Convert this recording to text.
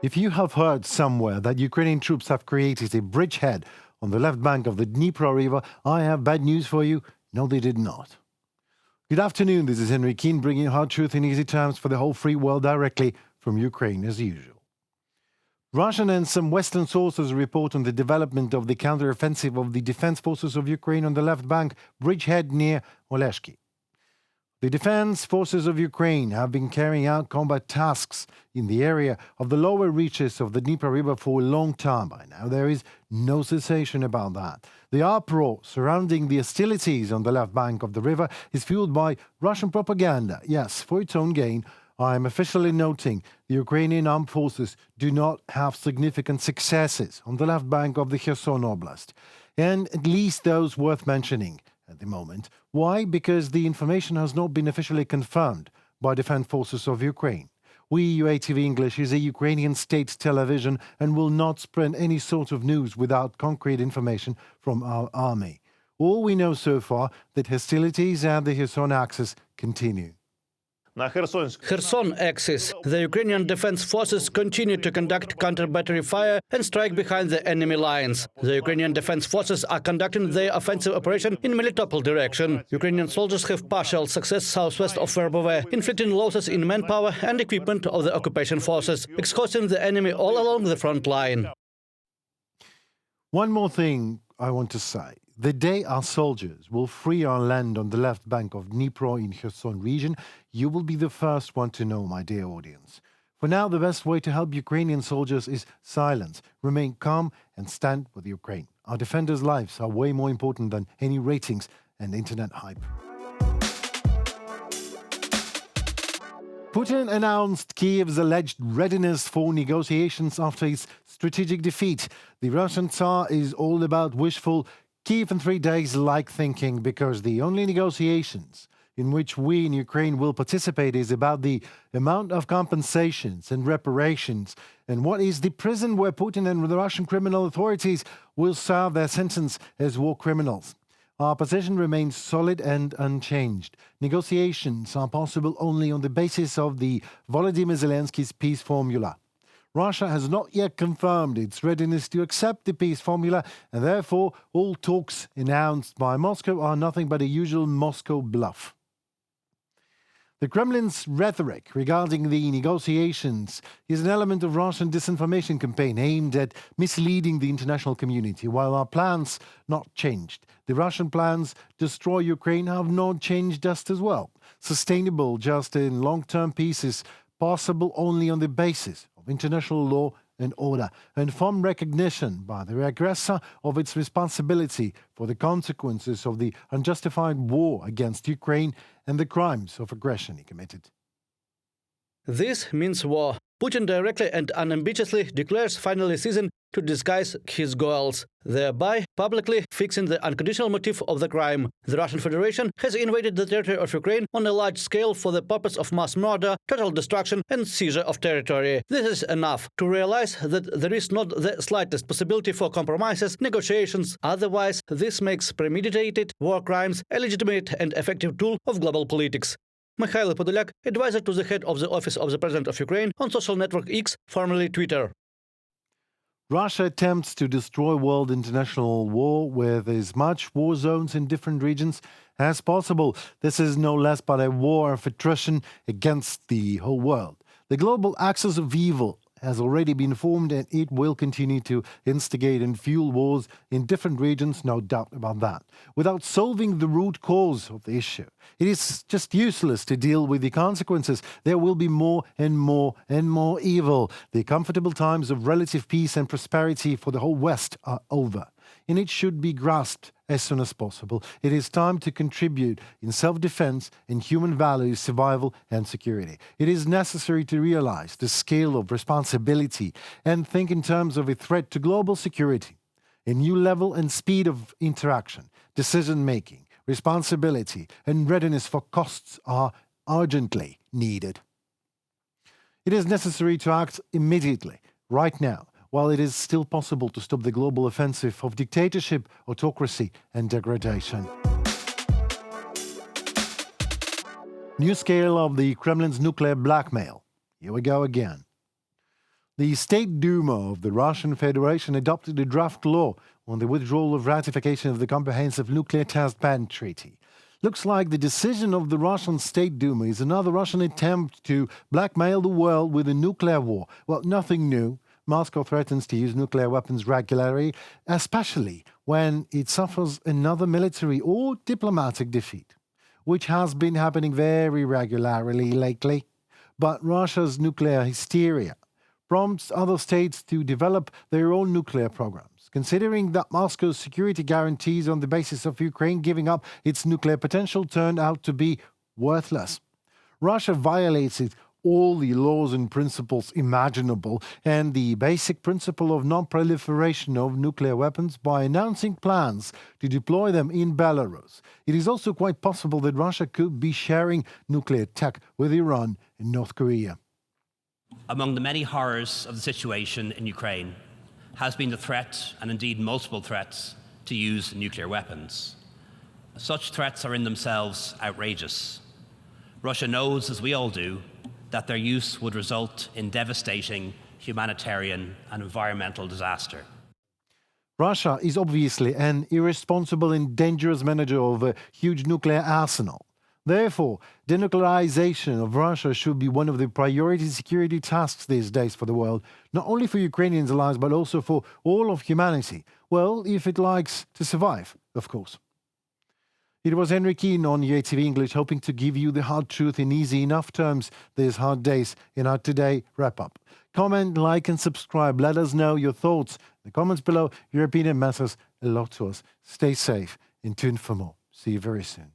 If you have heard somewhere that Ukrainian troops have created a bridgehead on the left bank of the Dnipro River, I have bad news for you. No, they did not. Good afternoon, this is Henry Keane bringing hard truth in easy terms for the whole free world directly from Ukraine as usual. Russian and some Western sources report on the development of the counter-offensive of the defense forces of Ukraine on the left bank bridgehead near Oleshki. The defense forces of Ukraine have been carrying out combat tasks in the area of the lower reaches of the Dnipro River for a long time by now. There is no cessation about that. The uproar surrounding the hostilities on the left bank of the river is fueled by Russian propaganda. Yes, for its own gain, I am officially noting the Ukrainian armed forces do not have significant successes on the left bank of the Kherson Oblast, and at least those worth mentioning at the moment. Why? Because the information has not been officially confirmed by Defense Forces of Ukraine. We, UATV English, is a Ukrainian state television and will not spread any sort of news without concrete information from our army. All we know so far that hostilities at the Kherson axis continue. Kherson axis. The Ukrainian defense forces continue to conduct counter-battery fire and strike behind the enemy lines. The Ukrainian defense forces are conducting their offensive operation in Melitopol direction. Ukrainian soldiers have partial success southwest of Verbove, inflicting losses in manpower and equipment of the occupation forces, exhausting the enemy all along the front line. One more thing I want to say. The day our soldiers will free our land on the left bank of Dnipro in Kherson region, you will be the first one to know, my dear audience. For now, the best way to help Ukrainian soldiers is silence, remain calm and stand with Ukraine. Our defenders' lives are way more important than any ratings and internet hype. Putin announced Kiev's alleged readiness for negotiations after its strategic defeat. The Russian Tsar is all about wishful Kyiv in 3 days like thinking, because the only negotiations in which we in Ukraine will participate is about the amount of compensations and reparations and what is the prison where Putin and the Russian criminal authorities will serve their sentence as war criminals. Our position remains solid and unchanged. Negotiations are possible only on the basis of the Volodymyr Zelensky's peace formula. Russia has not yet confirmed its readiness to accept the peace formula, and therefore all talks announced by Moscow are nothing but a usual Moscow bluff. The Kremlin's rhetoric regarding the negotiations is an element of Russian disinformation campaign aimed at misleading the international community, while our plans not changed. The Russian plans to destroy Ukraine have not changed just as well. Sustainable, just and long-term peace is possible only on the basis of international law and order, and firm recognition by the aggressor of its responsibility for the consequences of the unjustified war against Ukraine and the crimes of aggression he committed. This means war. Putin directly and unambiguously declares final season to disguise his goals, thereby publicly fixing the unconditional motive of the crime. The Russian Federation has invaded the territory of Ukraine on a large scale for the purpose of mass murder, total destruction and seizure of territory. This is enough to realize that there is not the slightest possibility for compromises, negotiations. Otherwise, this makes premeditated war crimes a legitimate and effective tool of global politics. Mikhail Podolyak, advisor to the head of the Office of the President of Ukraine on social network X, formerly Twitter. Russia attempts to destroy world international war with as much war zones in different regions as possible. This is no less but a war of attrition against the whole world. The global axis of evil has already been formed, and it will continue to instigate and fuel wars in different regions, no doubt about that. Without solving the root cause of the issue, it is just useless to deal with the consequences. There will be more and more and more evil. The comfortable times of relative peace and prosperity for the whole West are over, and it should be grasped as soon as possible. It is time to contribute in self-defense and human values, survival and security. It is necessary to realize the scale of responsibility and think in terms of a threat to global security. A new level and speed of interaction, decision-making, responsibility and readiness for costs are urgently needed. It is necessary to act immediately, right now, while it is still possible to stop the global offensive of dictatorship, autocracy and degradation. New scale of the Kremlin's nuclear blackmail. Here we go again. The State Duma of the Russian Federation adopted a draft law on the withdrawal of ratification of the Comprehensive Nuclear Test Ban Treaty. Looks like the decision of the Russian State Duma is another Russian attempt to blackmail the world with a nuclear war. Well, nothing new. Moscow threatens to use nuclear weapons regularly, especially when it suffers another military or diplomatic defeat, which has been happening very regularly lately. But Russia's nuclear hysteria prompts other states to develop their own nuclear programs, considering that Moscow's security guarantees on the basis of Ukraine giving up its nuclear potential turned out to be worthless. Russia violates all the laws and principles imaginable and the basic principle of non-proliferation of nuclear weapons by announcing plans to deploy them in Belarus. It is also quite possible that Russia could be sharing nuclear tech with Iran and North Korea. Among the many horrors of the situation in Ukraine has been the threat, and indeed multiple threats, to use nuclear weapons. Such threats are in themselves outrageous. Russia knows, as we all do, that their use would result in devastating humanitarian and environmental disaster. Russia is obviously an irresponsible and dangerous manager of a huge nuclear arsenal. Therefore, denuclearization of Russia should be one of the priority security tasks these days for the world, not only for Ukrainians allies, but also for all of humanity. Well, if it likes to survive, of course. It was Henry Keane on UATV English, hoping to give you the hard truth in easy enough terms these hard days in our Today wrap-up. Comment, like and subscribe. Let us know your thoughts in the comments below. Your opinion matters a lot to us. Stay safe and tuned for more. See you very soon.